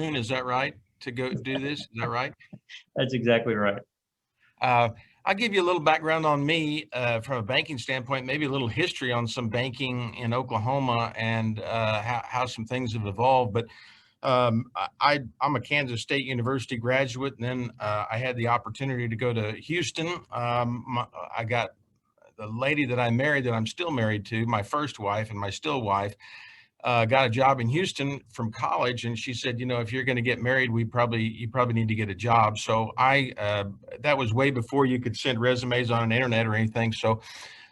Is that right? To go do this? Is that right? That's exactly right. Uh, I'll give you a little background on me from a banking standpoint, maybe a little history on some banking in Oklahoma and how some things have evolved. But I'm a Kansas State University graduate, and then I had the opportunity to go to Houston. I got the lady that I married, that I'm still married to, my first wife and my still wife, got a job in Houston from college, and she said, if you're going to get married, you probably need to get a job. So that was way before you could send resumes on an internet or anything. So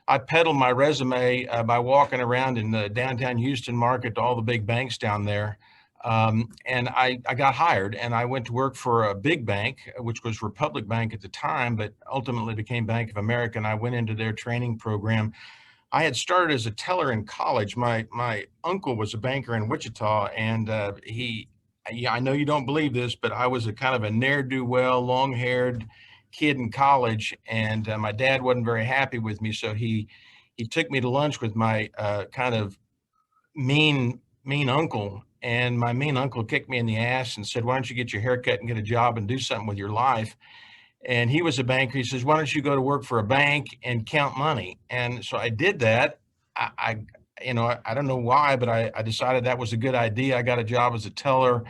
I peddled my resume by walking around in the downtown Houston market to all the big banks down there. And I got hired, and I went to work for a big bank, which was Republic Bank at the time, but ultimately became Bank of America. And I went into their training program. I had started as a teller in college. My uncle was a banker in Wichita, and yeah, I know you don't believe this, but I was a kind of a ne'er-do-well, long-haired kid in college, and my dad wasn't very happy with me, so he took me to lunch with my kind of mean uncle, and my mean uncle kicked me in the ass and said, "Why don't you get your hair cut and get a job and do something with your life?" And he was a banker. He says, "Why don't you go to work for a bank and count money?" And so I did that. I don't know why, but I decided that was a good idea. I got a job as a teller,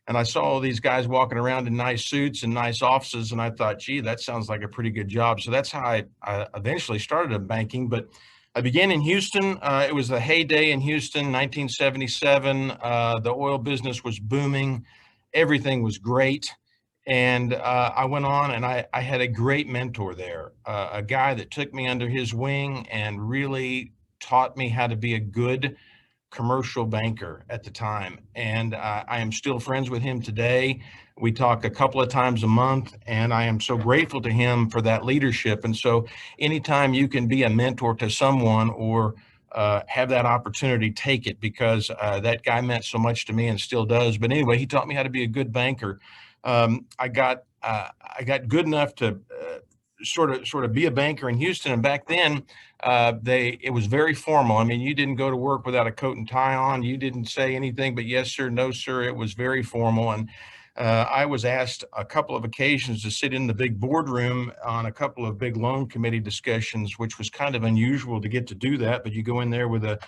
and I saw all these guys walking around in nice suits and nice offices, and I thought, gee, that sounds like a pretty good job. So that's how I eventually started in banking. But I began in Houston. It was the heyday in Houston, 1977. The oil business was booming. Everything was great. And I went on, and I had a great mentor there, a guy that took me under his wing and really taught me how to be a good commercial banker at the time. And I am still friends with him today. We talk a couple of times a month, and I am so grateful to him for that leadership. And so anytime you can be a mentor to someone or have that opportunity, take it, because that guy meant so much to me and still does. But anyway, he taught me how to be a good banker. I got good enough to sort of be a banker in Houston, and back then it was very formal. I mean, you didn't go to work without a coat and tie on. You didn't say anything but yes sir, no sir. It was very formal, and I was asked a couple of occasions to sit in the big boardroom on a couple of big loan committee discussions, which was kind of unusual to get to do that. But you go in there with a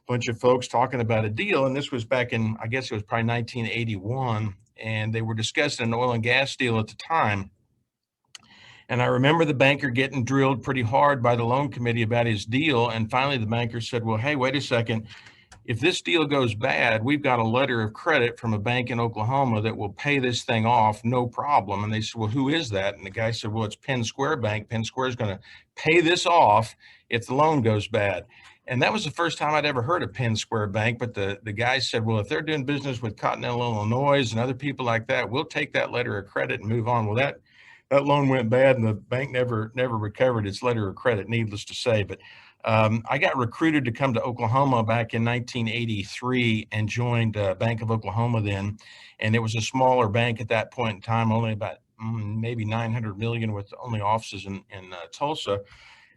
bunch of folks talking about a deal, and this was back in, I guess it was probably 1981, and they were discussing an oil and gas deal at the time. And I remember the banker getting drilled pretty hard by the loan committee about his deal. And finally, the banker said, "Well, hey, wait a second. If this deal goes bad, we've got a letter of credit from a bank in Oklahoma that will pay this thing off, no problem." And they said, "Well, who is that?" And the guy said, "Well, it's Penn Square Bank. Penn Square is going to pay this off if the loan goes bad." And that was the first time I'd ever heard of Penn Square Bank. But the guy said, "Well, if they're doing business with Continental Illinois and other people like that, we'll take that letter of credit and move on." Well, that loan went bad, and the bank never recovered its letter of credit, needless to say. But I got recruited to come to Oklahoma back in 1983 and joined Bank of Oklahoma then. And it was a smaller bank at that point in time, only about maybe 900 million, with only offices in Tulsa.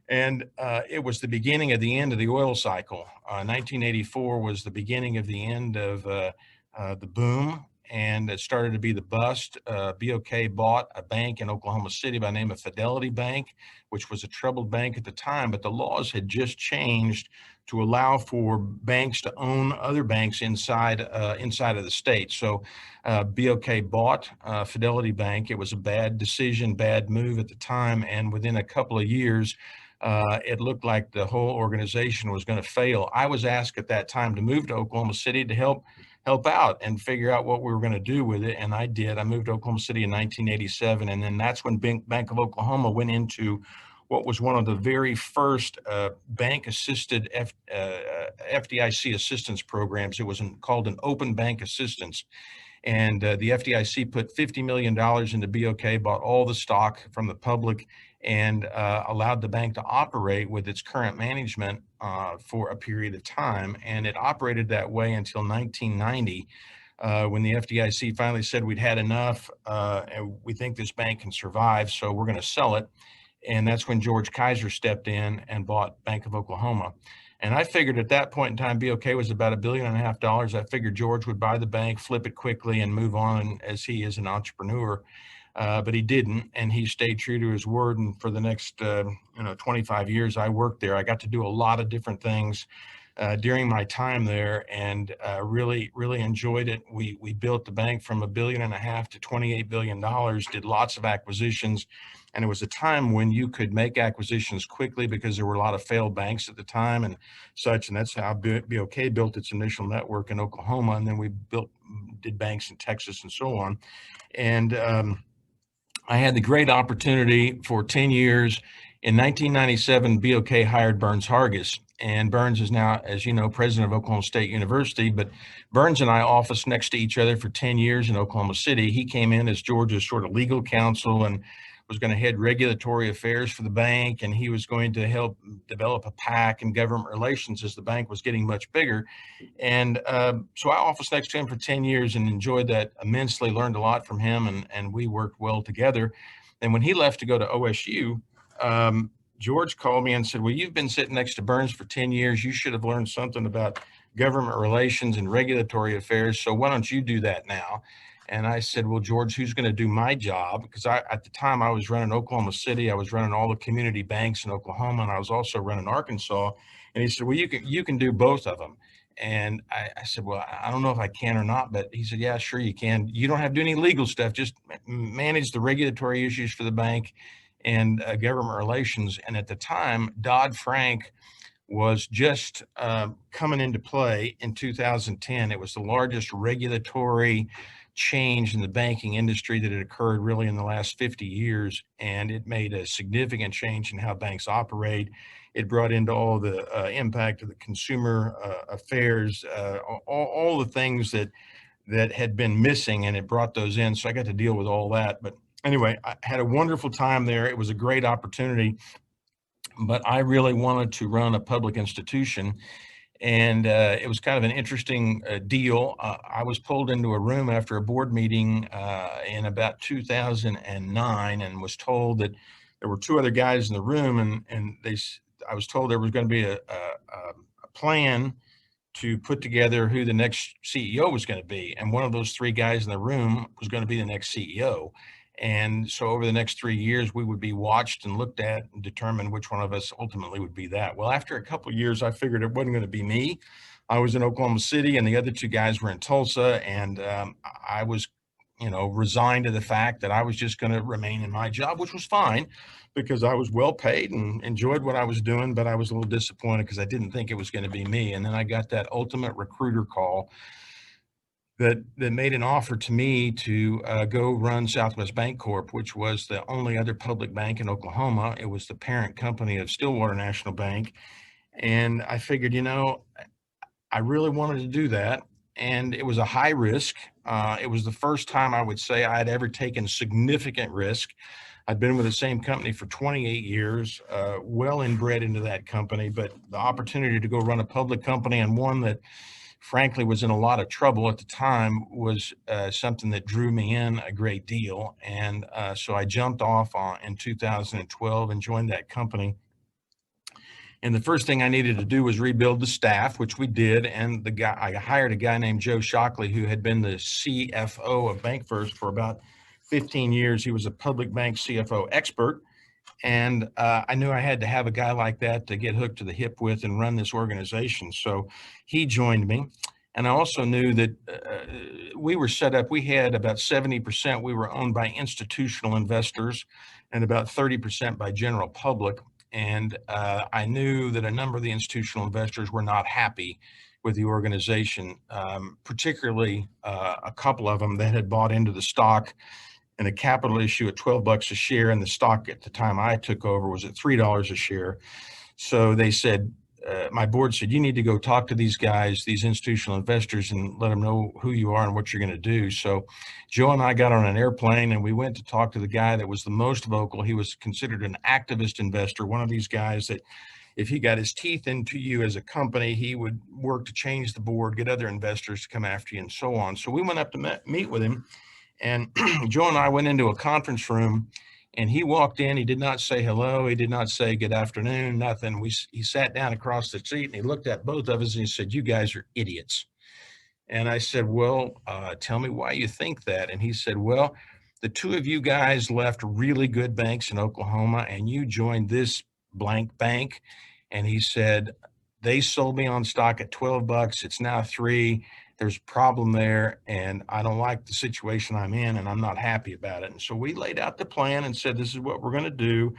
And it was the beginning of the end of the oil cycle. 1984 was the beginning of the end of the boom, and it started to be the bust. BOK bought a bank in Oklahoma City by the name of Fidelity Bank, which was a troubled bank at the time, but the laws had just changed to allow for banks to own other banks inside of the state. So BOK bought Fidelity Bank. It was a bad decision, bad move at the time, and within a couple of years, it looked like the whole organization was going to fail. I was asked at that time to move to Oklahoma City to help out and figure out what we were going to do with it. And I did. I moved to Oklahoma City in 1987. And then that's when Bank of Oklahoma went into what was one of the very first bank-assisted FDIC assistance programs. It was called an open bank assistance. And the FDIC put $50 million into BOK, bought all the stock from the public, and allowed the bank to operate with its current management for a period of time. And it operated that way until 1990, when the FDIC finally said, "We'd had enough, and we think this bank can survive, so we're going to sell it." And that's when George Kaiser stepped in and bought Bank of Oklahoma. And I figured at that point in time, BOK was about $1.5 billion. I figured George would buy the bank, flip it quickly, and move on as he is an entrepreneur. But he didn't, and he stayed true to his word. And for the next 25 years, I worked there. I got to do a lot of different things during my time there, and really enjoyed it. We built the bank from $1.5 billion to $28 billion, did lots of acquisitions. And it was a time when you could make acquisitions quickly because there were a lot of failed banks at the time and such. And that's how BOK built its initial network in Oklahoma. And then we did banks in Texas and so on. And I had the great opportunity for 10 years. In 1997, BOK hired Burns Hargis. And Burns is now, as you know, president of Oklahoma State University. But Burns and I officed next to each other for 10 years in Oklahoma City. He came in as Georgia's sort of legal counsel and was going to head regulatory affairs for the bank. And he was going to help develop a PAC and government relations as the bank was getting much bigger. And so I officed next to him for 10 years and enjoyed that immensely, learned a lot from him, and we worked well together. And when he left to go to OSU, George called me and said, well, you've been sitting next to Burns for 10 years. You should have learned something about government relations and regulatory affairs. So why don't you do that now? And I said, well, George, who's going to do my job? Because at the time I was running Oklahoma City. I was running all the community banks in Oklahoma, and I was also running Arkansas. And he said, well, you can do both of them. And I said, well, I don't know if I can or not, but he said, yeah, sure you can. You don't have to do any legal stuff, just manage the regulatory issues for the bank and government relations. And at the time, Dodd-Frank was just coming into play in 2010. It was the largest regulatory change in the banking industry that had occurred really in the last 50 years. And it made a significant change in how banks operate. It brought into all the impact of the consumer affairs, all the things that had been missing, and it brought those in. So I got to deal with all that. But anyway, I had a wonderful time there. It was a great opportunity, but I really wanted to run a public institution. And it was kind of an interesting deal. I was pulled into a room after a board meeting in about 2009 and was told that there were two other guys in the room, and I was told there was going to be a plan to put together who the next CEO was going to be. And one of those three guys in the room was going to be the next CEO. And so over the next 3 years, we would be watched and looked at and determine which one of us ultimately would be that. Well, after a couple of years, I figured it wasn't going to be me. I was in Oklahoma City and the other two guys were in Tulsa. And I was, resigned to the fact that I was just going to remain in my job, which was fine because I was well paid and enjoyed what I was doing. But I was a little disappointed because I didn't think it was going to be me. And then I got that ultimate recruiter call that made an offer to me to go run Southwest Bank Corp, which was the only other public bank in Oklahoma. It was the parent company of Stillwater National Bank. And I figured, I really wanted to do that. And it was a high risk. It was the first time I would say I had ever taken significant risk. I'd been with the same company for 28 years, well inbred into that company, but the opportunity to go run a public company, and one that frankly was in a lot of trouble at the time, was something that drew me in a great deal. And so I jumped off in 2012 and joined that company. And the first thing I needed to do was rebuild the staff, which we did. And I hired a guy named Joe Shockley, who had been the CFO of BankFirst for about 15 years. He was a public bank CFO expert. And I knew I had to have a guy like that to get hooked to the hip with and run this organization. So he joined me. And I also knew that we were set up, we had about 70%, we were owned by institutional investors and about 30% by general public. And I knew that a number of the institutional investors were not happy with the organization, particularly a couple of them that had bought into the stock and a capital issue at $12 a share, and the stock at the time I took over was at $3 a share. So they said, my board said, you need to go talk to these guys, these institutional investors, and let them know who you are and what you're going to do. So Joe and I got on an airplane and we went to talk to the guy that was the most vocal. He was considered an activist investor, one of these guys that if he got his teeth into you as a company, he would work to change the board, get other investors to come after you, and so on. So we went up to meet with him. And Joe and I went into a conference room And he walked in, he did not say hello, he did not say good afternoon, nothing. He sat down across the seat and he looked at both of us and he said, "You guys are idiots." And I said, "Well, tell me why you think that." And he said, "Well, the two of you guys left really good banks in Oklahoma and you joined this blank bank." And he said, "They sold me on stock at 12 bucks. It's now 3. There's a problem there. And I don't like the situation I'm in and I'm not happy about it." And so we laid out the plan and said, "This is what we're going to do."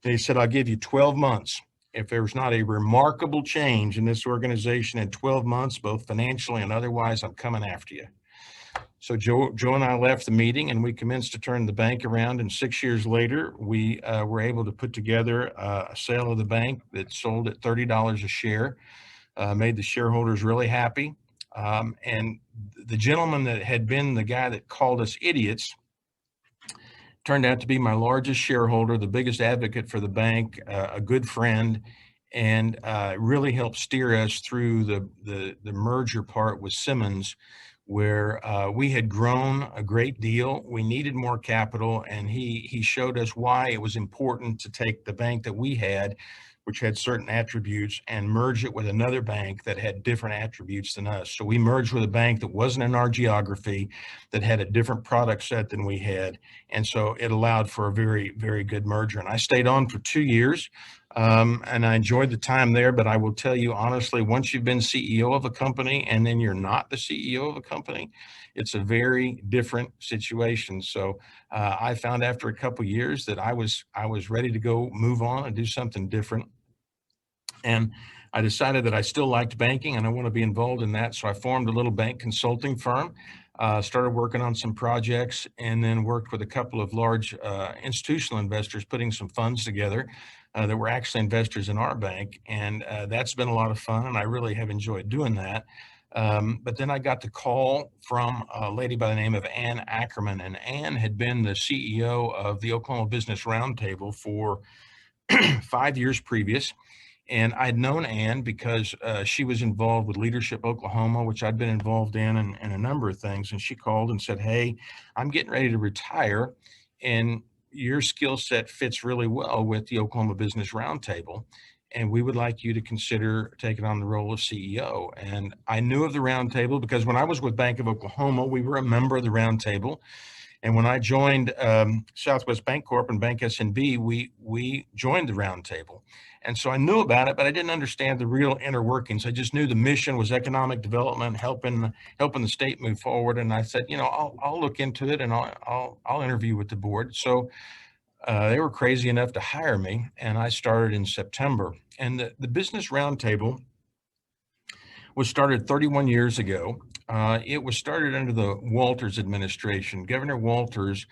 And he said, "I'll give you 12 months. If there's not a remarkable change in this organization in 12 months, both financially and otherwise, I'm coming after you." So Joe and I left the meeting and we commenced to turn the bank around. And 6 years later, we were able to put together a sale of the bank that sold at $30 a share, made the shareholders really happy. And the gentleman that had been the guy that called us idiots turned out to be my largest shareholder, the biggest advocate for the bank, a good friend, and really helped steer us through the merger part with Simmons, where we had grown a great deal. We needed more capital, and he showed us why it was important to take the bank that we had, which had certain attributes, and merge it with another bank that had different attributes than us. So we merged with a bank that wasn't in our geography, that had a different product set than we had. And so it allowed for a very, very good merger. And I stayed on for 2 years. And I enjoyed the time there, but I will tell you honestly, once you've been CEO of a company and then you're not the CEO of a company, it's a very different situation. So I found after a couple of years that I was ready to go move on and do something different. And I decided that I still liked banking and I want to be involved in that. So I formed a little bank consulting firm, started working on some projects, and then worked with a couple of large institutional investors, putting some funds together that were actually investors in our bank. And that's been a lot of fun, and I really have enjoyed doing that. But then I got the call from a lady by the name of Ann Ackerman, and Ann had been the CEO of the Oklahoma Business Roundtable for 5 years previous. And I'd known Ann because she was involved with Leadership Oklahoma, which I'd been involved in and a number of things. And she called and said, "Hey, I'm getting ready to retire, and your skill set fits really well with the Oklahoma Business Roundtable. And we would like you to consider taking on the role of CEO." And I knew of the roundtable because when I was with Bank of Oklahoma, we were a member of the roundtable. And when I joined Southwest Bancorp and Bank SNB, we joined the roundtable. And so I knew about it, but I didn't understand the real inner workings. I just knew the mission was economic development, helping the state move forward. And I said, I'll look into it and I'll interview with the board. So they were crazy enough to hire me, and I started in September. And the Business Roundtable was started 31 years ago. It was started under the Walters administration. Governor Walters,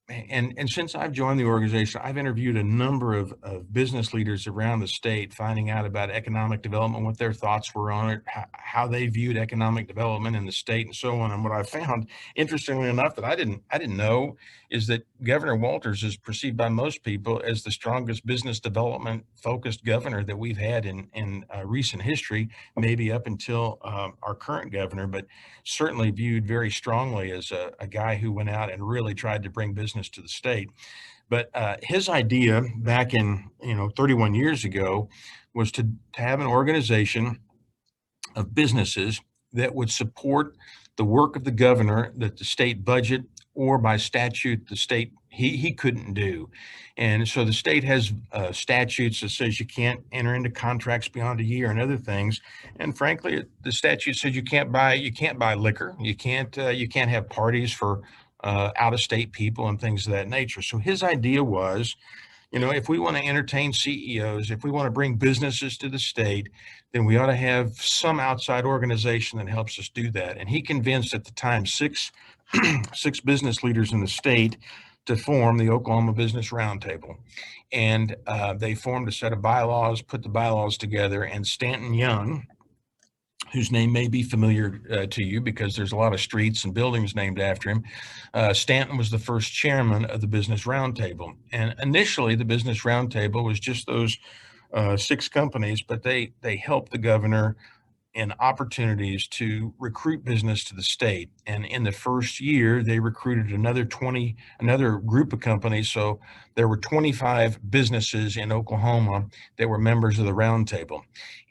and since I've joined the organization, I've interviewed a number of business leaders around the state, finding out about economic development, what their thoughts were on it, how they viewed economic development in the state, and so on. And what I found, interestingly enough, that I didn't know, is that Governor Walters is perceived by most people as the strongest business development focused governor that we've had in recent history, maybe up until our current governor, but certainly viewed very strongly as a guy who went out and really tried to bring business to the state. But his idea back in 31 years ago was to have an organization of businesses that would support the work of the governor that the state budget or by statute the state he couldn't do. And so the state has statutes that says you can't enter into contracts beyond a year and other things. And frankly, the statute says you can't buy liquor, you can't have parties for out-of-state people and things of that nature. So his idea was, if we want to entertain CEOs, if we want to bring businesses to the state, then we ought to have some outside organization that helps us do that. And he convinced at the time six business leaders in the state to form the Oklahoma Business Roundtable. And they formed a set of bylaws, put the bylaws together, and Stanton Young, whose name may be familiar to you because there's a lot of streets and buildings named after him. Stanton was the first chairman of the Business Roundtable. And initially, the Business Roundtable was just those 6 companies, but they helped the governor and opportunities to recruit business to the state. And in the first year, they recruited another group of companies. So there were 25 businesses in Oklahoma that were members of the roundtable.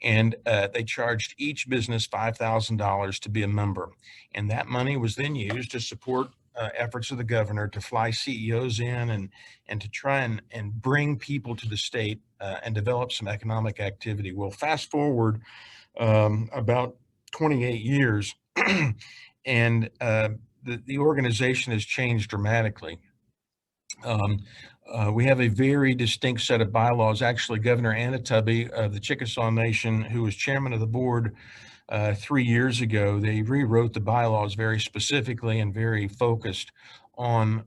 And they charged each business $5,000 to be a member. And that money was then used to support efforts of the governor to fly CEOs in and to try and bring people to the state and develop some economic activity. Well, fast forward about 28 years, and the organization has changed dramatically. We have a very distinct set of bylaws. Actually, Governor Anatubby of the Chickasaw Nation, who was chairman of the board 3 years ago, they rewrote the bylaws very specifically and very focused on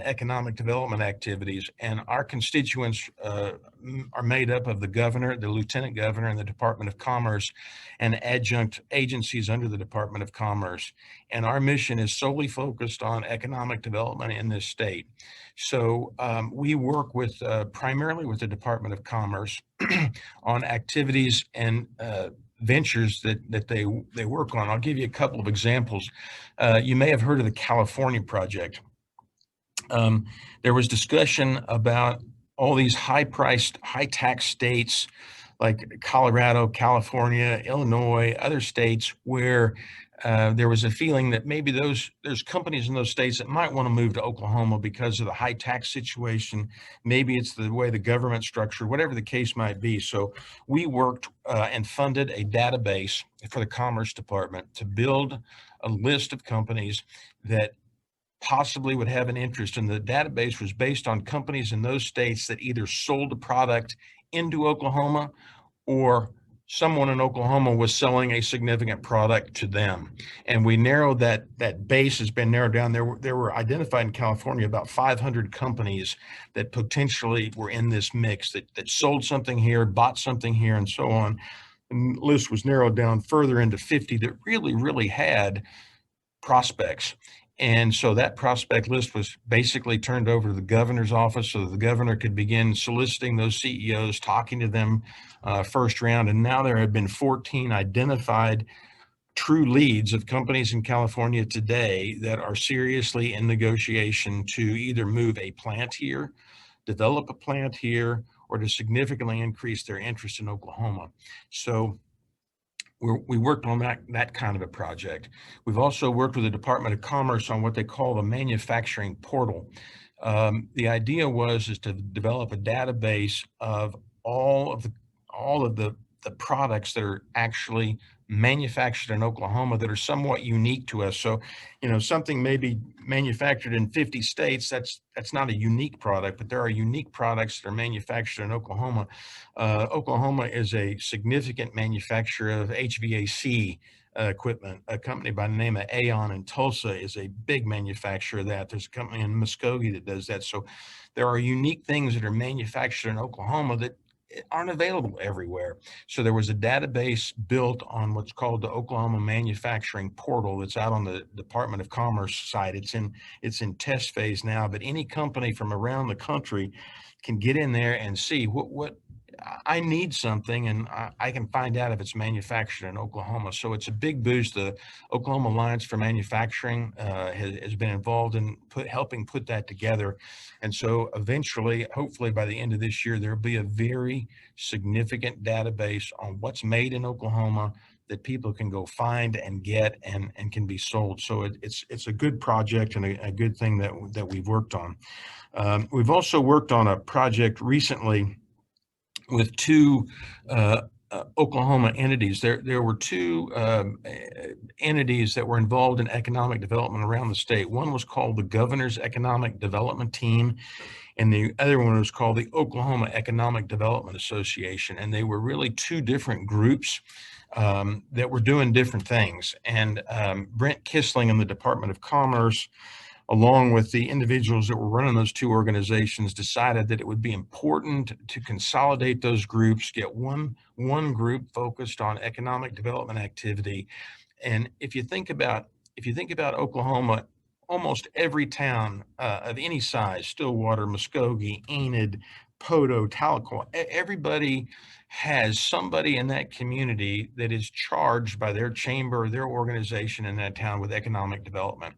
economic development activities. And our constituents are made up of the governor, the lieutenant governor, and the Department of Commerce, and adjunct agencies under the Department of Commerce. And our mission is solely focused on economic development in this state. So we work with primarily with the Department of Commerce on activities and ventures that they work on. I'll give you a couple of examples. You may have heard of the California Project. There was discussion about all these high-priced, high-tax states like Colorado, California, Illinois, other states where there was a feeling that maybe there's companies in those states that might want to move to Oklahoma because of the high tax situation. Maybe it's the way the government structured, whatever the case might be. So we worked and funded a database for the Commerce Department to build a list of companies that possibly would have an interest. And the database was based on companies in those states that either sold a product into Oklahoma or someone in Oklahoma was selling a significant product to them. And we narrowed that base has been narrowed down. There were identified in California about 500 companies that potentially were in this mix that sold something here, bought something here, and so on. And the list was narrowed down further into 50 that really had prospects. And so that prospect list was basically turned over to the governor's office so that the governor could begin soliciting those CEOs, talking to them first round. And now there have been 14 identified true leads of companies in California today that are seriously in negotiation to either move a plant here, develop a plant here, or to significantly increase their interest in Oklahoma. So we worked on that kind of a project. We've also worked with the Department of Commerce on what they call the manufacturing portal. The idea is to develop a database of all of the products that are actually manufactured in Oklahoma that are somewhat unique to us. So, something may be manufactured in 50 states. That's not a unique product, but there are unique products that are manufactured in Oklahoma. Oklahoma is a significant manufacturer of HVAC equipment. A company by the name of Aon in Tulsa is a big manufacturer of that. There's a company in Muskogee that does that. So there are unique things that are manufactured in Oklahoma that aren't available everywhere. So there was a database built on what's called the Oklahoma Manufacturing Portal that's out on the Department of Commerce site. It's in test phase now, but any company from around the country can get in there and see what I need something, and I can find out if it's manufactured in Oklahoma. So it's a big boost. The Oklahoma Alliance for Manufacturing has been involved in helping put that together. And so eventually, hopefully by the end of this year, there'll be a very significant database on what's made in Oklahoma that people can go find and get and can be sold. So it's a good project and a good thing that we've worked on. We've also worked on a project recently with two Oklahoma entities. There were two entities that were involved in economic development around the state. One was called the Governor's Economic Development Team, and the other one was called the Oklahoma Economic Development Association. And they were really two different groups that were doing different things. And Brent Kissling in the Department of Commerce, along with the individuals that were running those two organizations, decided that it would be important to consolidate those groups, get one group focused on economic development activity. And if you think about Oklahoma, almost every town of any size, Stillwater, Muskogee, Enid, Poto, Tahlequah, everybody has somebody in that community that is charged by their chamber or their organization in that town with economic development.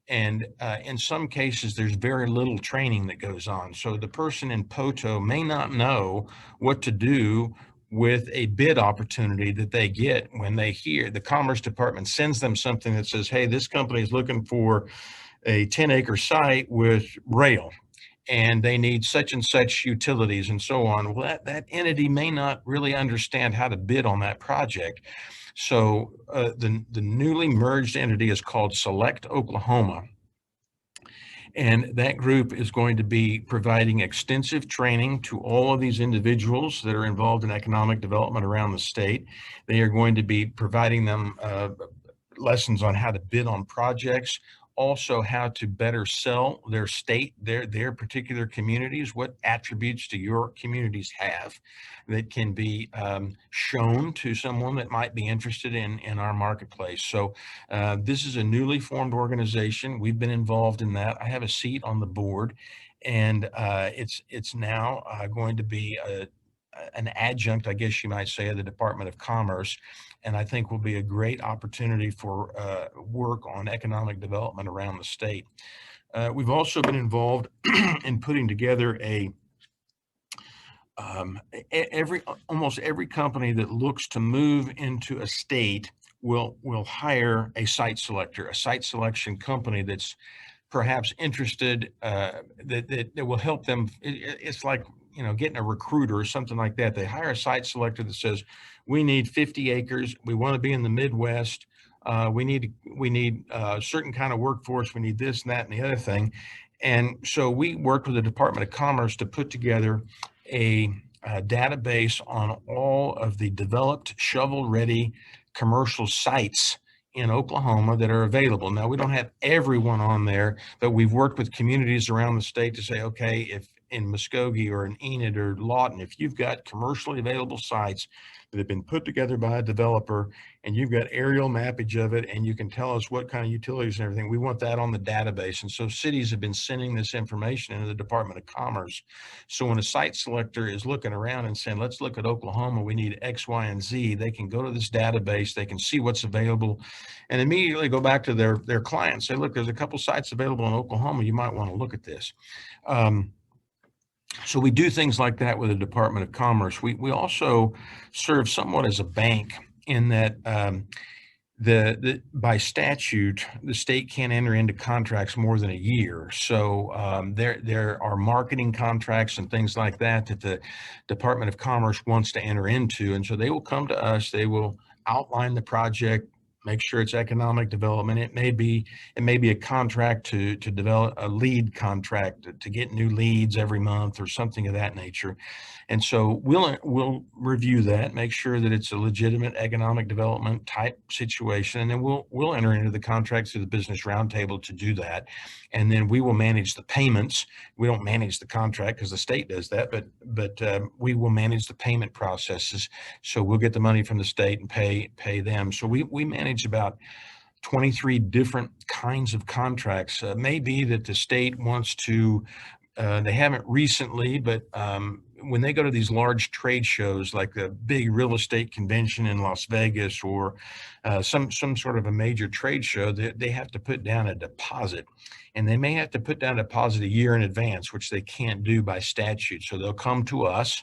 And in some cases, there's very little training that goes on. So the person in Poto may not know what to do with a bid opportunity that they get when they hear the Commerce Department sends them something that says, hey, this company is looking for a 10-acre site with rail, and they need such and such utilities and so on. Well, that entity may not really understand how to bid on that project. So the newly merged entity is called Select Oklahoma. And that group is going to be providing extensive training to all of these individuals that are involved in economic development around the state. They are going to be providing them lessons on how to bid on projects, also how to better sell their state, their particular communities, what attributes do your communities have that can be shown to someone that might be interested in our marketplace. So this is a newly formed organization. We've been involved in that. I have a seat on the board, and it's now going to be an adjunct, I guess you might say, of the Department of Commerce, and I think will be a great opportunity for work on economic development around the state. We've also been involved in putting together almost every company that looks to move into a state will hire a site selection company that's perhaps interested, that will help them. It's like, getting a recruiter or something like that. They hire a site selector that says, we need 50 acres. We want to be in the Midwest. We need a certain kind of workforce. We need this and that and the other thing. And so we worked with the Department of Commerce to put together a database on all of the developed shovel-ready commercial sites in Oklahoma that are available. Now, we don't have everyone on there, but we've worked with communities around the state to say, okay, if in Muskogee or in Enid or Lawton, if you've got commercially available sites that have been put together by a developer and you've got aerial mappage of it and you can tell us what kind of utilities and everything, we want that on the database. And so cities have been sending this information into the Department of Commerce. So when a site selector is looking around and saying, let's look at Oklahoma, we need X, Y, and Z, they can go to this database, they can see what's available, and immediately go back to their clients, say, look, there's a couple sites available in Oklahoma, you might want to look at this. So we do things like that with the Department of Commerce. We also serve somewhat as a bank in that by statute, the state can't enter into contracts more than a year. So there are marketing contracts and things like that the Department of Commerce wants to enter into. And so they will come to us, they will outline the project, make sure it's economic development. It may be a contract to develop a lead contract to get new leads every month or something of that nature. And so we'll review that, make sure that it's a legitimate economic development type situation, and then we'll enter into the contracts through the Business Roundtable to do that. And then we will manage the payments. We don't manage the contract because the state does that, but we will manage the payment processes. So we'll get the money from the state and pay them. So we manage about 23 different kinds of contracts. Maybe that the state wants to, they haven't recently, but when they go to these large trade shows like the big real estate convention in Las Vegas or some sort of a major trade show, they have to put down a deposit. And they may have to put down a deposit a year in advance, which they can't do by statute. So they'll come to us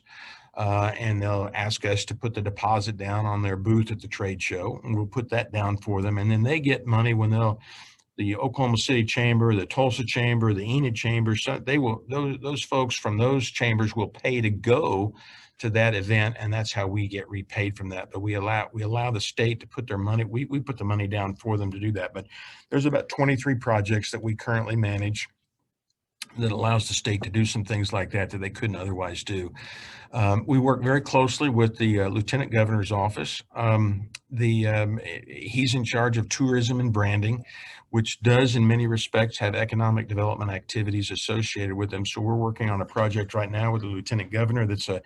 and they'll ask us to put the deposit down on their booth at the trade show, and we'll put that down for them. And then they get money when the Oklahoma City Chamber, the Tulsa Chamber, the Enid Chamber, so those folks from those chambers will pay to go to that event, and that's how we get repaid from that. But we allow the state to put their money, we put the money down for them to do that. But there's about 23 projects that we currently manage that allows the state to do some things like that they couldn't otherwise do. We work very closely with the Lieutenant Governor's office. He's in charge of tourism and branding, which does in many respects have economic development activities associated with them. So we're working on a project right now with the Lieutenant Governor that's a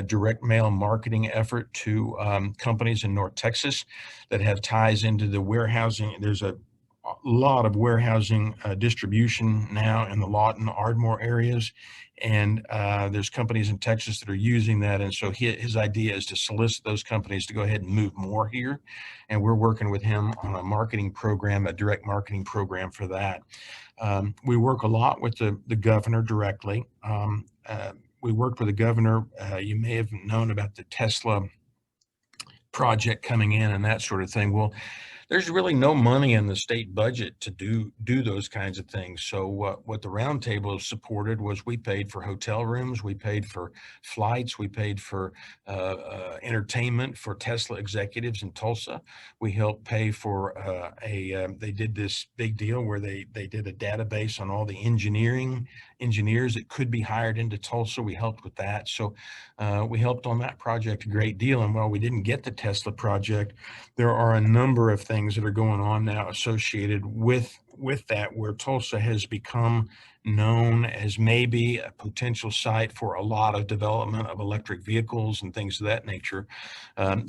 direct mail marketing effort to companies in North Texas that have ties into the warehousing. There's lot of warehousing distribution now in the Lawton, Ardmore areas. And there's companies in Texas that are using that. And so his idea is to solicit those companies to go ahead and move more here. And we're working with him on a marketing program, a direct marketing program for that. We work a lot with the governor directly. We worked with the governor. You may have known about the Tesla project coming in and that sort of thing. Well, there's really no money in the state budget to do those kinds of things. So what the roundtable supported was we paid for hotel rooms, we paid for flights, we paid for entertainment for Tesla executives in Tulsa. We helped pay for they did this big deal where they did a database on all the engineers that could be hired into Tulsa. We helped with that. So we helped on that project a great deal. And while we didn't get the Tesla project, there are a number of things that are going on now associated with that, where Tulsa has become known as maybe a potential site for a lot of development of electric vehicles and things of that nature.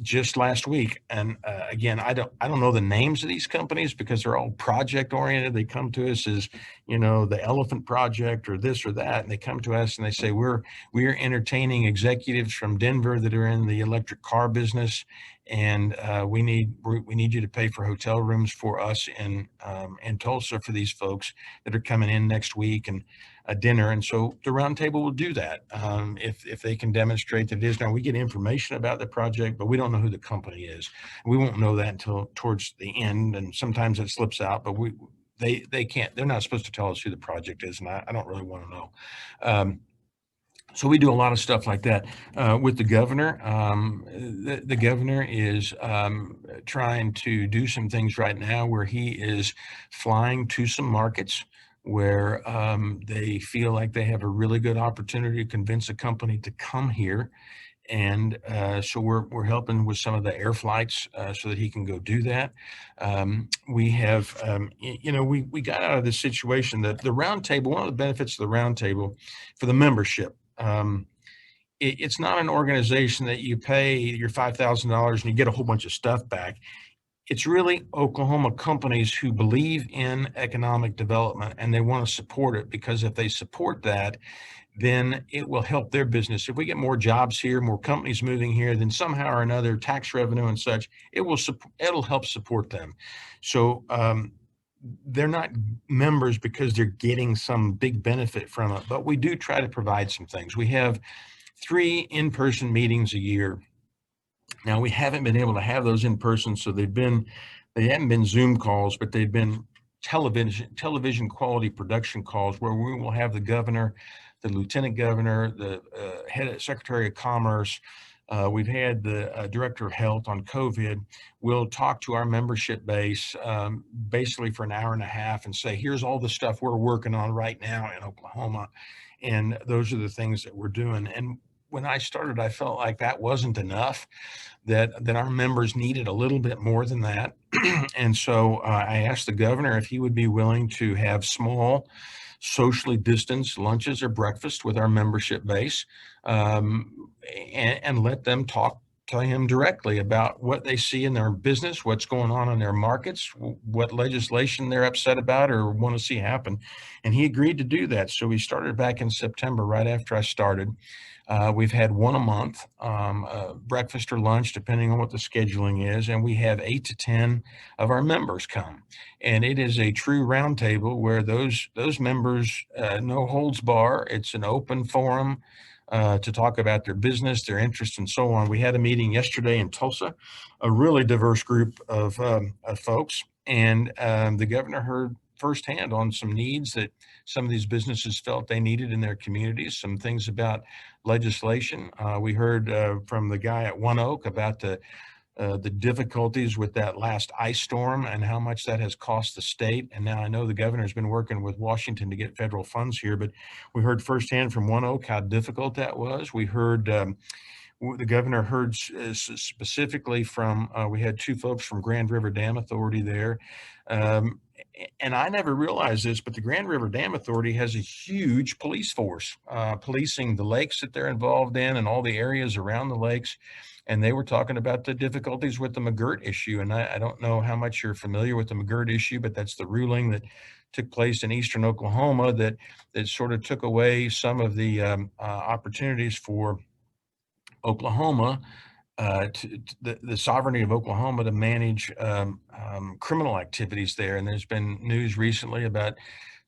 Just last week, and again, I don't know the names of these companies because they're all project oriented. They come to us as, the Elephant Project or this or that, and they come to us and they say we're entertaining executives from Denver that are in the electric car business, and we need you to pay for hotel rooms for us in Tulsa for these folks that are coming in next week, and a dinner. And so the roundtable will do that if they can demonstrate that it is. Now, we get information about the project, but we don't know who the company is. We won't know that until towards the end, and sometimes it slips out, but they can't. They're not supposed to tell us who the project is, and I don't really want to know. So we do a lot of stuff like that with the governor. The governor is trying to do some things right now where he is flying to some markets where they feel like they have a really good opportunity to convince a company to come here. And so we're helping with some of the air flights so that he can go do that. We have, we got out of this situation that the roundtable, one of the benefits of the roundtable for the membership, it's not an organization that you pay your $5,000 and you get a whole bunch of stuff back. It's really Oklahoma companies who believe in economic development and they want to support it, because if they support that, then it will help their business. If we get more jobs here, more companies moving here, then somehow or another, tax revenue and such, it'll help support them. So they're not members because they're getting some big benefit from it, but we do try to provide some things. We have 3 in-person meetings a year. Now, we haven't been able to have those in person, so they haven't been Zoom calls, but they've been television quality production calls where we will have the governor, the lieutenant governor, the secretary of commerce. We've had the director of health on COVID. We'll talk to our membership base basically for an hour and a half and say, here's all the stuff we're working on right now in Oklahoma. And those are the things that we're doing. And when I started, I felt like that wasn't enough, that our members needed a little bit more than that. And so I asked the governor if he would be willing to have small, socially distanced lunches or breakfast with our membership base, and let them talk to him directly about what they see in their business, what's going on in their markets, what legislation they're upset about or want to see happen. And he agreed to do that. So we started back in September, right after I started. We've had one a month, breakfast or lunch, depending on what the scheduling is. And we have 8 to 10 of our members come. And it is a true roundtable where those members, no holds bar. It's an open forum to talk about their business, their interests, and so on. We had a meeting yesterday in Tulsa, a really diverse group of folks. And the governor heard firsthand on some needs that some of these businesses felt they needed in their communities, some things about legislation. We heard from the guy at One Oak about the difficulties with that last ice storm and how much that has cost the state. And now I know the governor's been working with Washington to get federal funds here, but we heard firsthand from One Oak how difficult that was. We heard the governor heard specifically from, we had 2 folks from Grand River Dam Authority there. And I never realized this, but the Grand River Dam Authority has a huge police force policing the lakes that they're involved in and all the areas around the lakes. and they were talking about the difficulties with the McGirt issue. And I don't know how much you're familiar with the McGirt issue, but that's the ruling that took place in eastern Oklahoma that sort of took away some of the opportunities for Oklahoma, the sovereignty of Oklahoma to manage criminal activities there. And there's been news recently about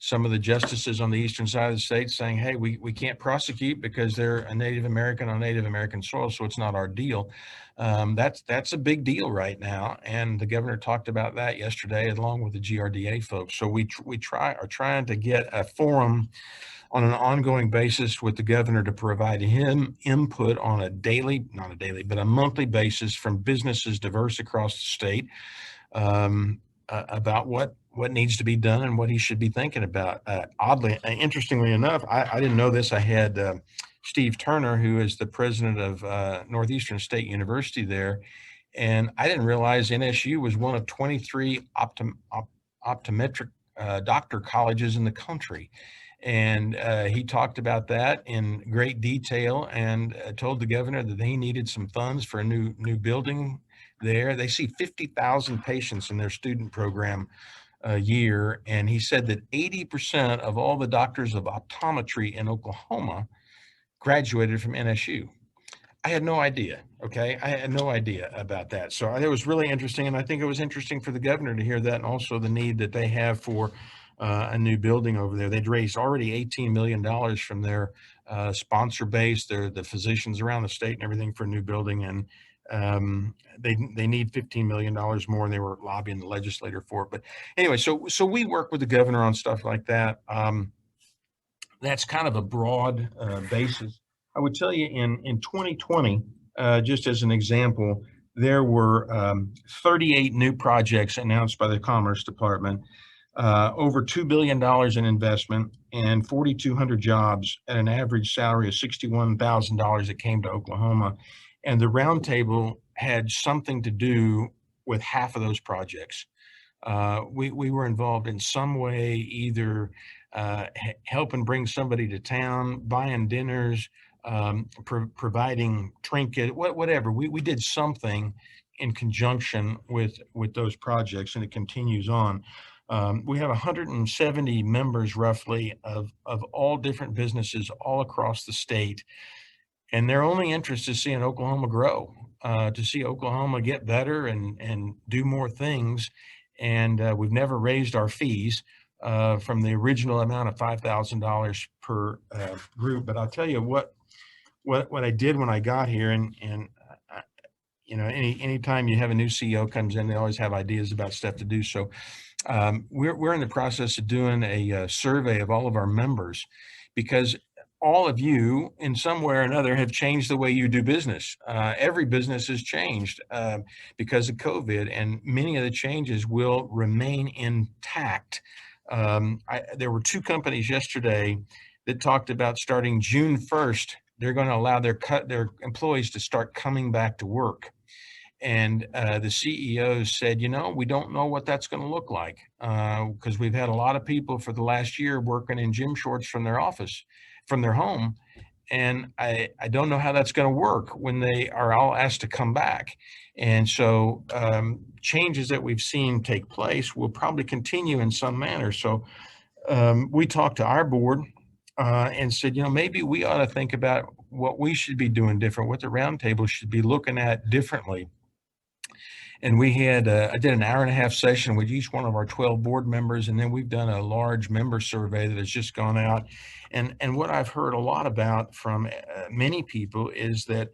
some of the justices on the eastern side of the state saying, hey, we can't prosecute because they're a Native American on Native American soil, so it's not our deal. That's a big deal right now. And the governor talked about that yesterday along with the GRDA folks. So we are trying to get a forum on an ongoing basis with the governor to provide him input on not a daily, but a monthly basis from businesses diverse across the state about what needs to be done and what he should be thinking about. Interestingly enough, I didn't know this. I had Steve Turner, who is the president of Northeastern State University there, and I didn't realize NSU was one of 23 optometric doctor colleges in the country. And he talked about that in great detail and told the governor that he needed some funds for a new building there. They see 50,000 patients in their student program a year. And he said that 80% of all the doctors of optometry in Oklahoma graduated from NSU. I had no idea. Okay. I had no idea about that. So it was really interesting. And I think it was interesting for the governor to hear that, and also the need that they have for a new building over there. They'd raised already $18 million from their sponsor base, the physicians around the state and everything, for a new building. And they need $15 million more, and they were lobbying the legislator for it. But anyway, so we work with the governor on stuff like that. That's kind of a broad basis. I would tell you in 2020, just as an example, there were 38 new projects announced by the Commerce Department, over $2 billion in investment, and 4,200 jobs at an average salary of $61,000 that came to Oklahoma. And the roundtable had something to do with half of those projects. We were involved in some way, either helping bring somebody to town, buying dinners, providing trinket, whatever. We did something in conjunction with those projects, and it continues on. We have 170 members roughly of all different businesses all across the state. And their only interest is seeing Oklahoma grow, to see Oklahoma get better and do more things. And we've never raised our fees from the original amount of $5,000 per group. But I'll tell you what I did when I got here, and anytime you have a new CEO comes in, they always have ideas about stuff to do. So we're in the process of doing a survey of all of our members, because all of you in some way or another have changed the way you do business. Every business has changed because of COVID, and many of the changes will remain intact. There were two companies yesterday that talked about starting June 1st, they're going to allow their employees to start coming back to work. And the CEOs said, we don't know what that's going to look like, because we've had a lot of people for the last year working in gym shorts from their office, from their home. And I don't know how that's going to work when they are all asked to come back. And so changes that we've seen take place will probably continue in some manner. So we talked to our board and said, maybe we ought to think about what we should be doing different, what the roundtable should be looking at differently. And we had, I did an hour-and-a-half session with each one of our 12 board members, and then we've done a large member survey that has just gone out. And what I've heard a lot about from many people is that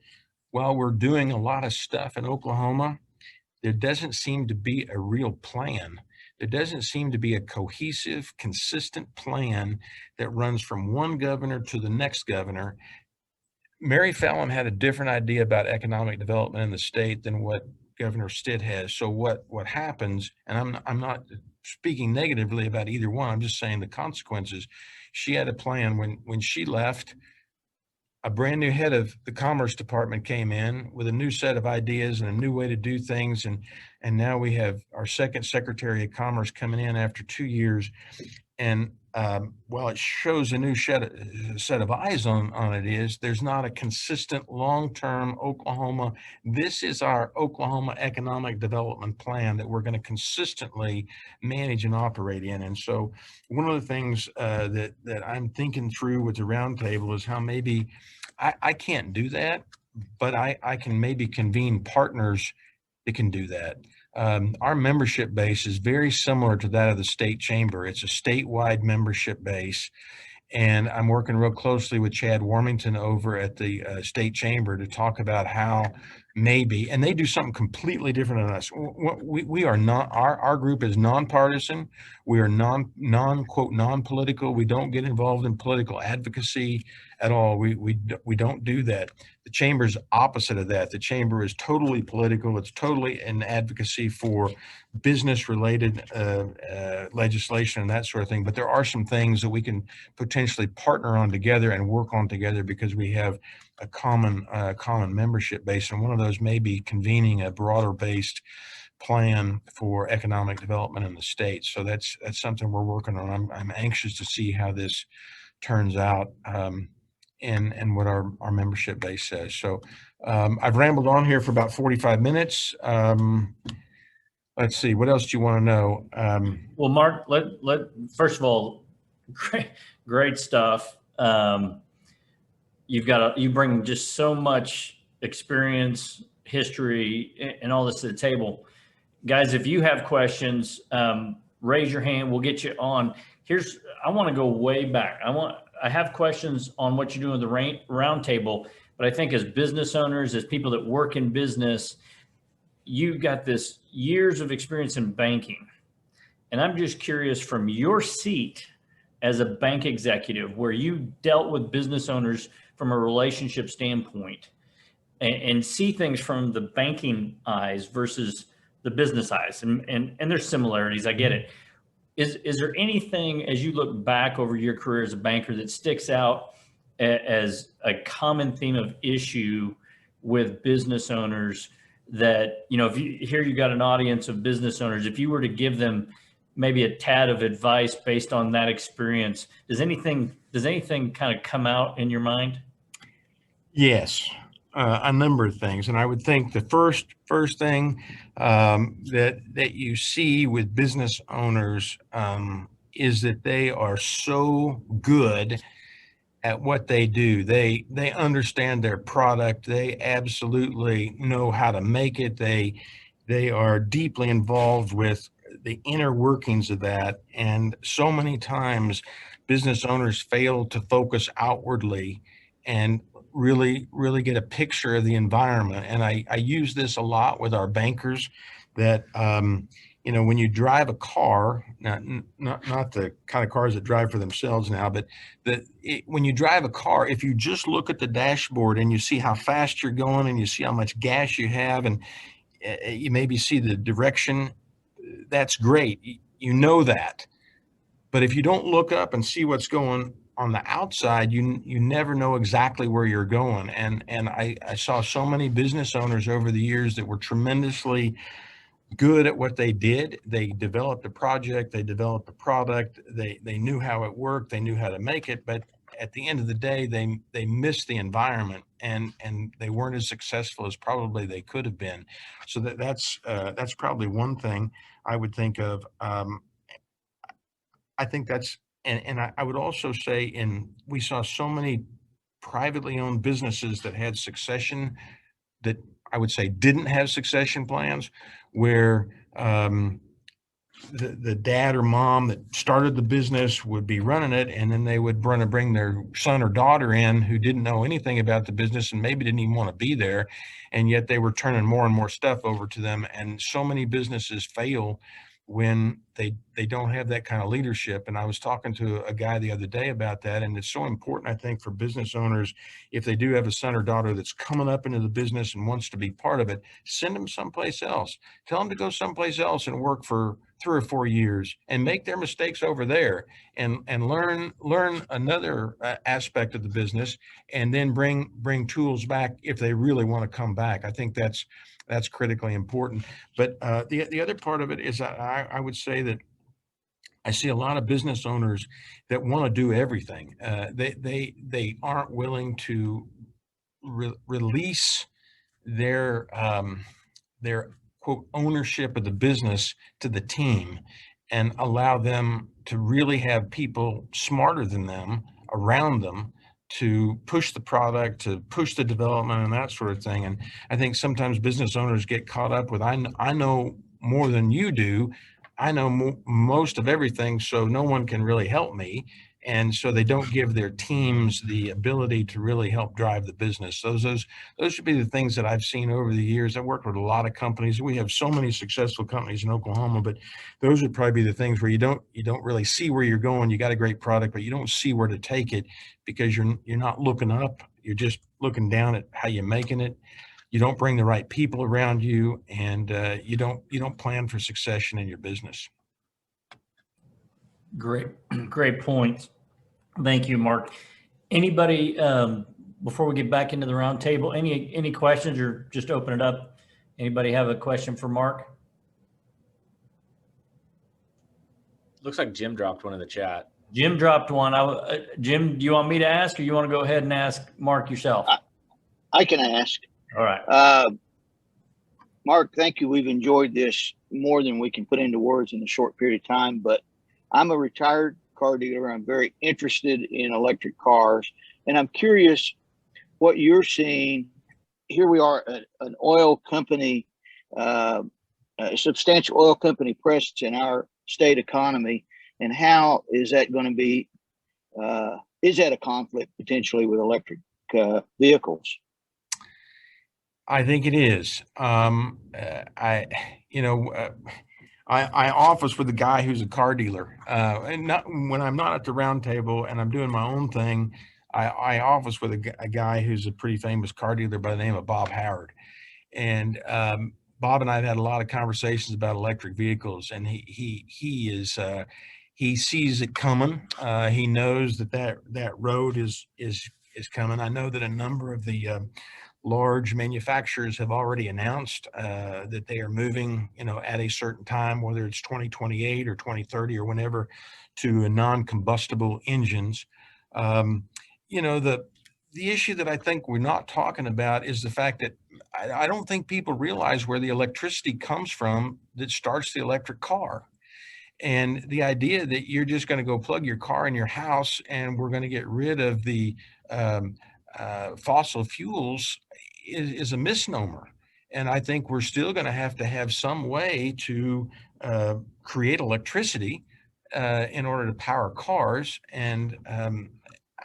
while we're doing a lot of stuff in Oklahoma, there doesn't seem to be a real plan. There doesn't seem to be a cohesive, consistent plan that runs from one governor to the next governor. Mary Fallon had a different idea about economic development in the state than what Governor Stitt has. So what happens, and I'm not speaking negatively about either one, I'm just saying the consequences. She had a plan. When she left, a brand new head of the Commerce Department came in with a new set of ideas and a new way to do things. And now we have our second Secretary of Commerce coming in after 2 years. And while it shows a new set of eyes on it is, there's not a consistent long-term Oklahoma. This is our Oklahoma economic development plan that we're going to consistently manage and operate in. And so one of the things that I'm thinking through with the roundtable is how maybe I can't do that, but I can maybe convene partners that can do that. Our membership base is very similar to that of the state chamber. It's a statewide membership base. And I'm working real closely with Chad Warmington over at the state chamber to talk about how maybe, and they do something completely different than us. We are not, our group is nonpartisan. We are quote, non-political. We don't get involved in political advocacy at all. We don't do that. The chamber's opposite of that. The chamber is totally political. It's totally an advocacy for business related legislation and that sort of thing. But there are some things that we can potentially partner on together and work on together because we have a common membership base. And one of those may be convening a broader based plan for economic development in the state. So that's something we're working on. I'm anxious to see how this turns out. And what our membership base says. So I've rambled on here for about 45 minutes. Let's see, what else do you want to know? Well, Mark, first of all, great stuff. You bring just so much experience, history, and all this to the table. Guys, if you have questions, raise your hand. We'll get you on. I want to go way back. I have questions on what you do in the roundtable, but I think as business owners, as people that work in business, you got this years of experience in banking. And I'm just curious, from your seat as a bank executive, where you dealt with business owners from a relationship standpoint and see things from the banking eyes versus the business eyes. And there's similarities, I get it. Is there anything, as you look back over your career as a banker, that sticks out as a common theme of issue with business owners that, if you got an audience of business owners, if you were to give them maybe a tad of advice based on that experience, does anything kind of come out in your mind? Yes, a number of things. And I would think the first thing that you see with business owners is that they are so good at what they do. They understand their product. They absolutely know how to make it. They are deeply involved with the inner workings of that. And so many times business owners fail to focus outwardly and really get a picture of the environment. And I use this a lot with our bankers that, when you drive a car, not the kind of cars that drive for themselves now, but when you drive a car, if you just look at the dashboard and you see how fast you're going and you see how much gas you have and you maybe see the direction, that's great. You know that. But if you don't look up and see what's going on the outside, you never know exactly where you're going. And I saw so many business owners over the years that were tremendously good at what they did. They developed a project, they developed a product, they knew how it worked, they knew how to make it, but at the end of the day, they missed the environment and they weren't as successful as probably they could have been. So that's probably one thing I would think of. I think that's, and I would also say we saw so many privately owned businesses that had succession, that I would say didn't have succession plans, where the dad or mom that started the business would be running it, and then they would bring their son or daughter in who didn't know anything about the business and maybe didn't even want to be there, and yet they were turning more and more stuff over to them. And so many businesses fail when they don't have that kind of leadership. And I was talking to a guy the other day about that, and it's so important, I think, for business owners, if they do have a son or daughter that's coming up into the business and wants to be part of it, send them someplace else. Tell them to go someplace else and work for 3 or 4 years and make their mistakes over there and learn another aspect of the business, and then bring tools back if they really want to come back. I think that's critically important. But the other part of it is I would say that I see a lot of business owners that want to do everything. They aren't willing to release their quote ownership of the business to the team and allow them to really have people smarter than them around them to push the product, to push the development and that sort of thing. And I think sometimes business owners get caught up with, I know more than you do. I know most of everything, so no one can really help me. And so they don't give their teams the ability to really help drive the business. Those should be the things that I've seen over the years. I've worked with a lot of companies. We have so many successful companies in Oklahoma, but those would probably be the things where you don't really see where you're going. You got a great product, but you don't see where to take it because you're not looking up. You're just looking down at how you're making it. You don't bring the right people around you, and you don't plan for succession in your business. Great points. Thank you, Mark. Anybody, before we get back into the roundtable, any questions, or just open it up? Anybody have a question for Mark? Looks like Jim dropped one in the chat. Jim dropped one. Jim, do you want me to ask, or you want to go ahead and ask Mark yourself? I can ask. All right. Mark, thank you. We've enjoyed this more than we can put into words in a short period of time, but I'm a retired car dealer. I'm very interested in electric cars, and I'm curious what you're seeing. Here we are, an oil company, a substantial oil company presence in our state economy, and how is that going to be, is that a conflict potentially with electric vehicles? I think it is. I office with a guy who's a car dealer, and when I'm not at the round table and I'm doing my own thing, I office with a guy who's a pretty famous car dealer by the name of Bob Howard. And Bob and I have had a lot of conversations about electric vehicles, and he sees it coming. He knows that road is coming. I know that a number of the large manufacturers have already announced that they are moving, at a certain time, whether it's 2028 or 2030 or whenever, to non-combustible engines. The issue that I think we're not talking about is the fact that I don't think people realize where the electricity comes from that starts the electric car. And the idea that you're just going to go plug your car in your house and we're going to get rid of the fossil fuels is a misnomer. And I think we're still going to have some way to create electricity in order to power cars. And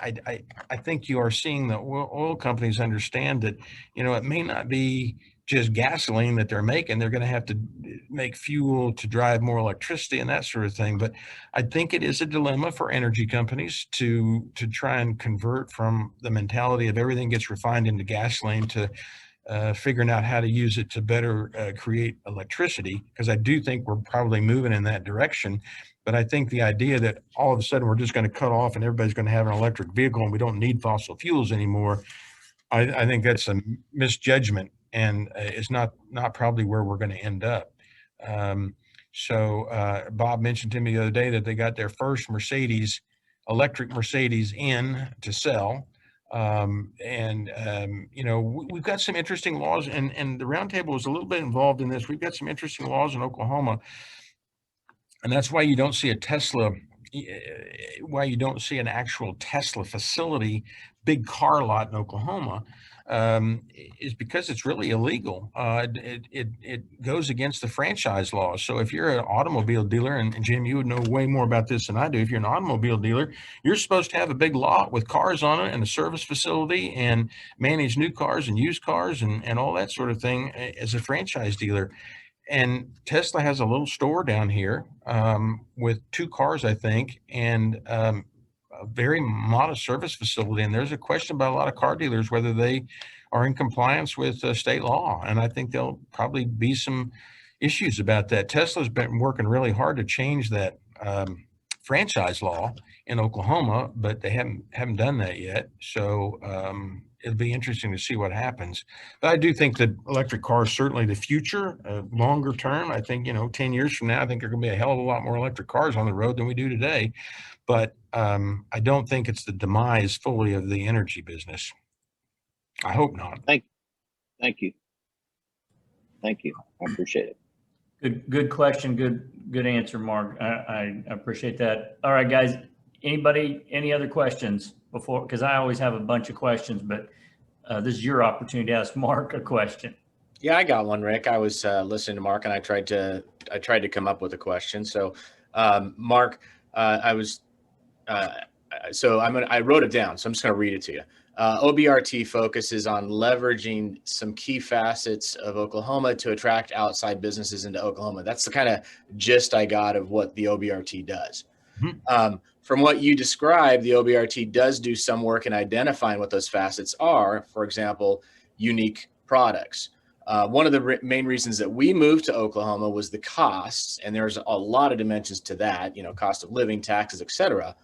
I think you are seeing the oil companies understand that, it may not be just gasoline that they're making. They're going to have to make fuel to drive more electricity and that sort of thing. But I think it is a dilemma for energy companies to try and convert from the mentality of everything gets refined into gasoline to figuring out how to use it to better create electricity, because I do think we're probably moving in that direction. But I think the idea that all of a sudden we're just going to cut off and everybody's going to have an electric vehicle and we don't need fossil fuels anymore, I think that's a misjudgment, and it's not probably where we're going to end up. So Bob mentioned to me the other day that they got their first electric Mercedes in to sell. We've got some interesting laws, and the roundtable was a little bit involved in this. We've got some interesting laws in Oklahoma, and that's why you don't see why you don't see an actual Tesla facility, big car lot in Oklahoma, is because it's really illegal. It goes against the franchise law. So if you're an automobile dealer, and Jim, you would know way more about this than I do. If you're an automobile dealer, you're supposed to have a big lot with cars on it and a service facility and manage new cars and used cars and all that sort of thing as a franchise dealer. And Tesla has a little store down here with 2 cars, I think, and a very modest service facility. And there's a question by a lot of car dealers whether they are in compliance with state law. And I think there'll probably be some issues about that. Tesla's been working really hard to change that franchise law in Oklahoma, but they haven't done that yet. So it'll be interesting to see what happens. But I do think that electric cars certainly the future, longer term. I think 10 years from now, I think there are going to be a hell of a lot more electric cars on the road than we do today. But I don't think it's the demise fully of the energy business. I hope not. Thank you. Thank you. I appreciate it. Good question. Good answer, Mark. I appreciate that. All right, guys. Any other questions before? Because I always have a bunch of questions, but this is your opportunity to ask Mark a question. Yeah, I got one, Rick. I was listening to Mark, and I tried to come up with a question. So, Mark, I wrote it down, so I'm just going to read it to you. OBRT focuses on leveraging some key facets of Oklahoma to attract outside businesses into Oklahoma. That's the kind of gist I got of what the OBRT does. Mm-hmm. From what you described, the OBRT does do some work in identifying what those facets are. For example, unique products. One of the main reasons that we moved to Oklahoma was the costs, and there's a lot of dimensions to that, cost of living, taxes, et cetera.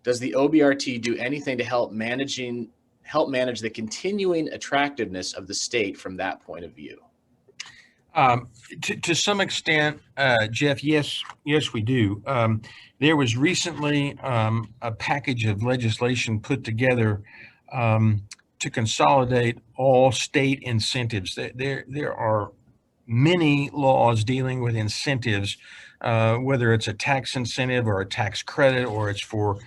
Does the OBRT do anything to help manage the continuing attractiveness of the state from that point of view? To some extent, Jeff, yes, we do. There was recently a package of legislation put together to consolidate all state incentives. There are many laws dealing with incentives, whether it's a tax incentive or a tax credit, or it's for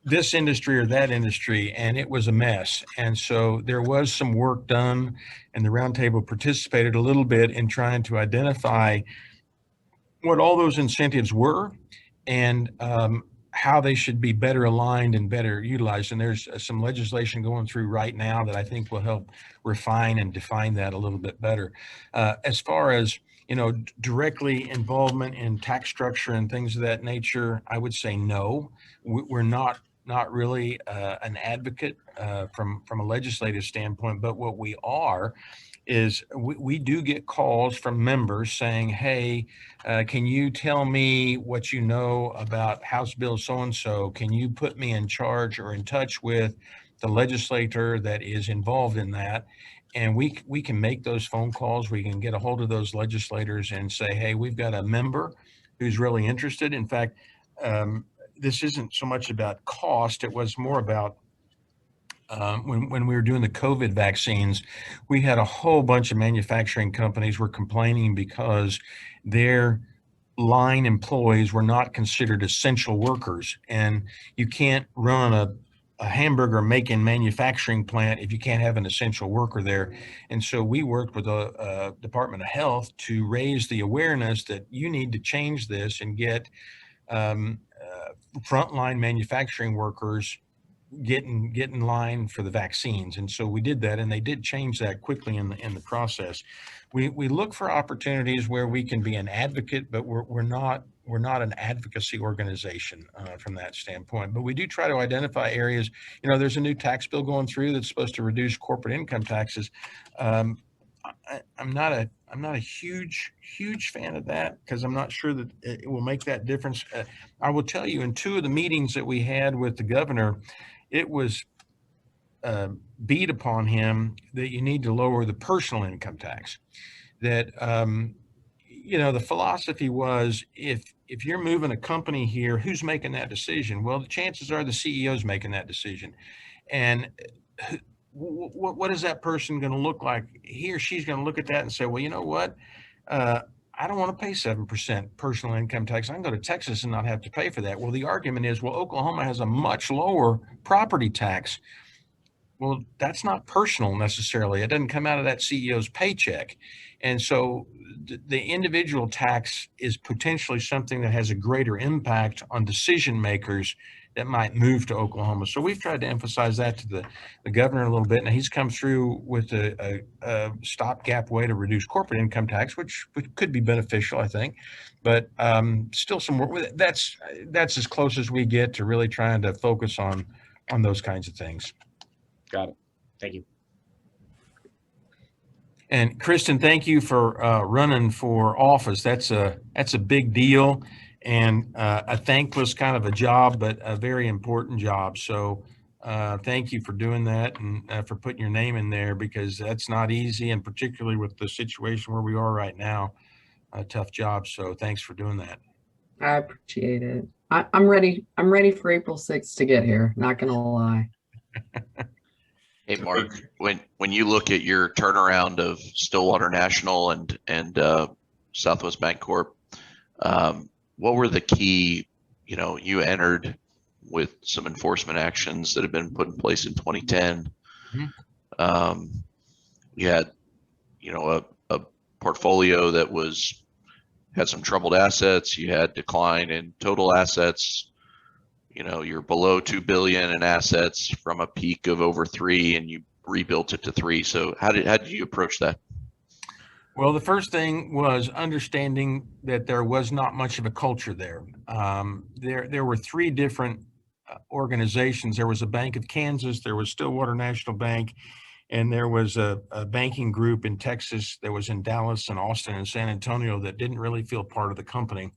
this industry or that industry, and it was a mess. And so there was some work done, and the roundtable participated a little bit in trying to identify what all those incentives were and how they should be better aligned and better utilized. And there's some legislation going through right now that I think will help refine and define that a little bit better. As far as directly involvement in tax structure and things of that nature, I would say no. We're not really an advocate from a legislative standpoint, but what we are is we do get calls from members saying, hey, can you tell me what you know about House Bill so-and-so? Can you put me in charge or in touch with the legislator that is involved in that? And we can make those phone calls. We can get a hold of those legislators and say, hey, we've got a member who's really interested. In fact, this isn't so much about cost. It was more about when we were doing the COVID vaccines, we had a whole bunch of manufacturing companies were complaining because their line employees were not considered essential workers. And you can't run a hamburger making manufacturing plant if you can't have an essential worker there. And so we worked with the Department of Health to raise the awareness that you need to change this and get frontline manufacturing workers get in line for the vaccines. And so we did that, and they did change that quickly in the process. We look for opportunities where we can be an advocate, but we're not an advocacy organization from that standpoint. But we do try to identify areas. There's a new tax bill going through that's supposed to reduce corporate income taxes. I'm not a huge fan of that because I'm not sure that it will make that difference. I will tell you, in two of the meetings that we had with the governor, it was beat upon him that you need to lower the personal income tax. That the philosophy was if you're moving a company here, who's making that decision? Well, the chances are the CEO's making that decision, and what is that person going to look like? He or she's going to look at that and say, well, you know what? I don't want to pay 7% personal income tax. I can go to Texas and not have to pay for that. Well, the argument is, well, Oklahoma has a much lower property tax. Well, that's not personal necessarily. It doesn't come out of that CEO's paycheck. And so the individual tax is potentially something that has a greater impact on decision makers that might move to Oklahoma. So we've tried to emphasize that to the governor a little bit. Now he's come through with a stopgap way to reduce corporate income tax, which could be beneficial, I think. But still some work. That's as close as we get to really trying to focus on those kinds of things. Got it. Thank you. And Kristen, thank you for running for office. That's a big deal. And a thankless kind of a job, but a very important job. So Thank you for doing that and for putting your name in there, because that's not easy, and particularly with the situation where we are right now, a tough job. So thanks for doing that. I appreciate it. I'm ready. I'm ready for April 6th to get here. Not gonna lie. Hey, Mark, when you look at your turnaround of Stillwater National and Southwest Bancorp, what were the key, you entered with some enforcement actions that have been put in place in 2010. You had, a portfolio that had some troubled assets. You had decline in total assets. You're below 2 billion in assets from a peak of over 3, and you rebuilt it to 3. So how did you approach that? Well, the first thing was understanding that there was not much of a culture there. There were 3 different organizations. There was a Bank of Kansas, there was Stillwater National Bank, and there was a banking group in Texas that was in Dallas and Austin and San Antonio that didn't really feel part of the company.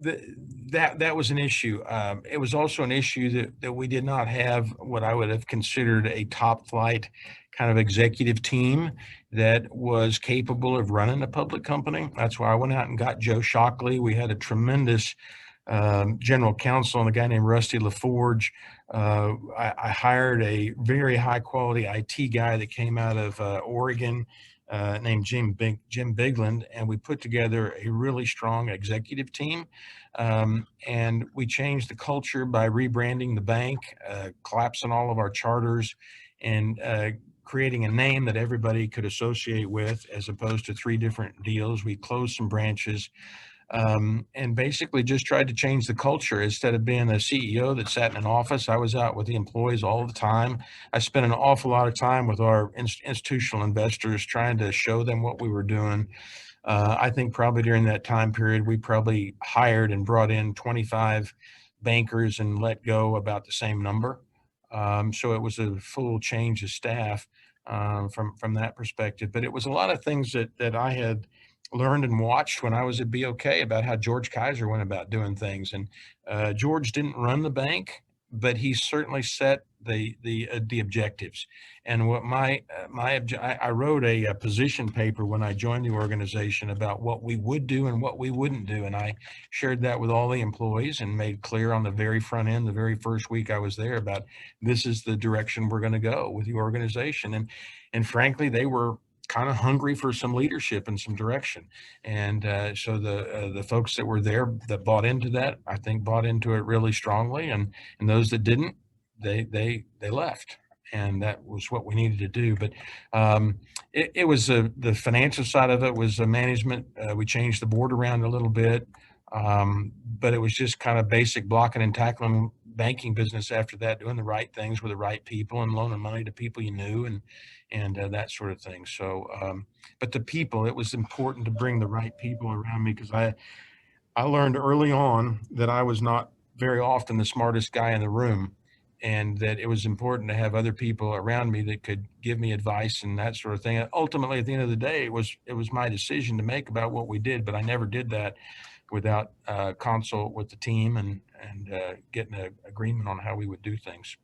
That was an issue. It was also an issue that we did not have what I would have considered a top flight kind of executive team that was capable of running a public company. That's why I went out and got Joe Shockley. We had a tremendous general counsel and a guy named Rusty LaForge. I hired a very high quality IT guy that came out of Oregon named Jim Bigland, and we put together a really strong executive team. And we changed the culture by rebranding the bank, collapsing all of our charters, and creating a name that everybody could associate with, as opposed to 3 different deals. We closed some branches. And basically just tried to change the culture. Instead of being a CEO that sat in an office, I was out with the employees all the time. I spent an awful lot of time with our institutional investors, trying to show them what we were doing. I think probably during that time period, we probably hired and brought in 25 bankers and let go about the same number. So it was a full change of staff from that perspective. But it was a lot of things that I had learned and watched when I was at BOK about how George Kaiser went about doing things. And George didn't run the bank, but he certainly set the objectives. And what I wrote a position paper when I joined the organization about what we would do and what we wouldn't do. And I shared that with all the employees and made clear on the very front end, the very first week I was there, about this is the direction we're going to go with the organization. And frankly, they were kind of hungry for some leadership and some direction. And so the folks that were there that bought into that, I think bought into it really strongly. And those that didn't, they left. And that was what we needed to do. But it was the financial side of it was management. We changed the board around a little bit. But it was just kind of basic blocking and tackling banking business after that, doing the right things with the right people and loaning money to people you knew and that sort of thing. So, but the people, it was important to bring the right people around me, because I learned early on that I was not very often the smartest guy in the room, and that it was important to have other people around me that could give me advice and that sort of thing. And ultimately, at the end of the day, it was my decision to make about what we did, but I never did that without consult with the team and getting an agreement on how we would do things.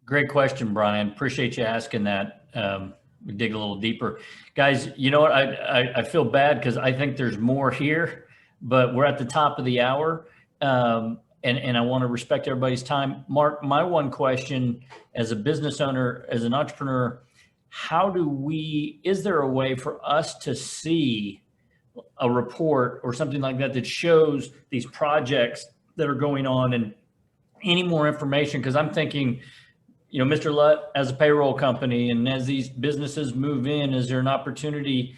Great question, Brian. Appreciate you asking that. We dig a little deeper. Guys, you know what? I feel bad because I think there's more here, but we're at the top of the hour. And I want to respect everybody's time. Mark, my one question as a business owner, as an entrepreneur, is there a way for us to see a report or something like that shows these projects that are going on and any more information? Because I'm thinking, Mr. Lutt, as a payroll company, and as these businesses move in, is there an opportunity,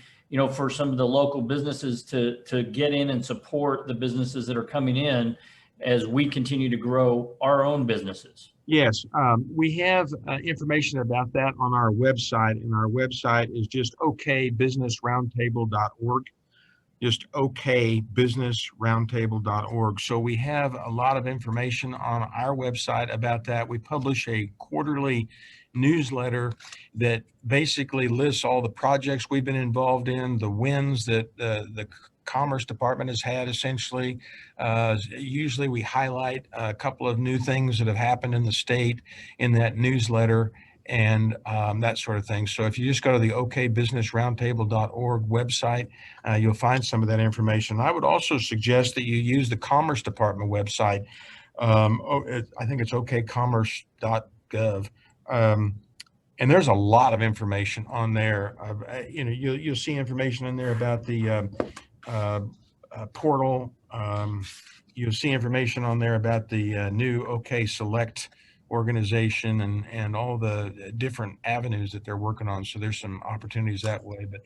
for some of the local businesses to get in and support the businesses that are coming in as we continue to grow our own businesses? Yes, we have information about that on our website, and our website is just okbusinessroundtable.org. Just okbusinessroundtable.org. So we have a lot of information on our website about that. We publish a quarterly newsletter that basically lists all the projects we've been involved in, the wins that the Commerce Department has had essentially. Usually we highlight a couple of new things that have happened in the state in that newsletter and that sort of thing. So if you just go to the okbusinessroundtable.org website, you'll find some of that information. I would also suggest that you use the Commerce Department website. I think it's okcommerce.gov. And there's a lot of information on there. You'll see information in there about the portal. You'll see information on there about the new OK Select organization and all the different avenues that they're working on. So there's some opportunities that way. But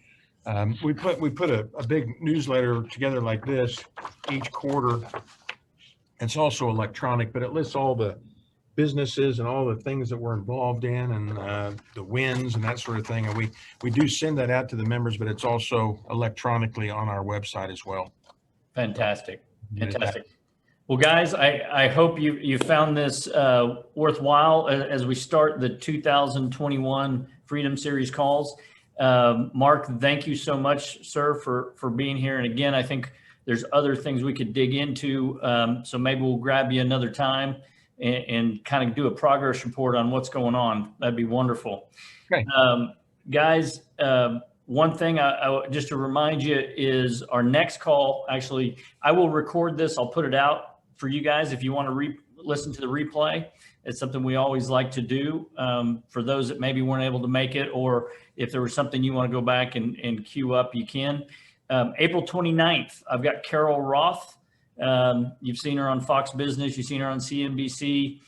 we put a big newsletter together like this each quarter. It's also electronic, but it lists all the businesses and all the things that we're involved in and the wins and that sort of thing. And we do send that out to the members, but it's also electronically on our website as well. Fantastic. Fantastic. Well, guys, I hope you found this worthwhile as we start the 2021 Freedom Series calls. Mark, thank you so much, sir, for being here. And again, I think there's other things we could dig into. So maybe we'll grab you another time and kind of do a progress report on what's going on. That'd be wonderful. Okay. Guys, one thing I just to remind you is our next call. Actually, I will record this. I'll put it out for you guys if you want to listen to the replay. It's something we always like to do for those that maybe weren't able to make it, or if there was something you want to go back and queue up, you can. April 29th, I've got Carol Roth. You've seen her on Fox Business. You've seen her on CNBC.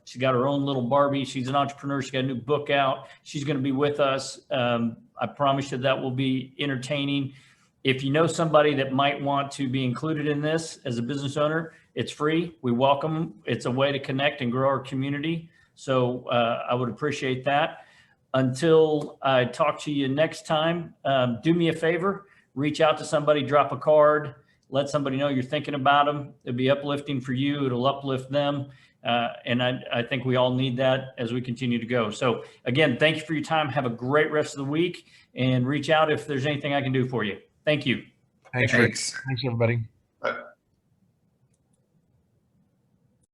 She got her own little Barbie. She's an entrepreneur. She got a new book out. She's going to be with us. I promise you that will be entertaining. If you know somebody that might want to be included in this as a business owner, it's free. We welcome them. It's a way to connect and grow our community. So I would appreciate that. Until I talk to you next time, do me a favor, reach out to somebody, drop a card, let somebody know you're thinking about them. It'll be uplifting for you. It'll uplift them. And I think we all need that as we continue to go. So again, thank you for your time. Have a great rest of the week and reach out if there's anything I can do for you. Thank you. Thanks, Rick. Thanks, everybody. Bye.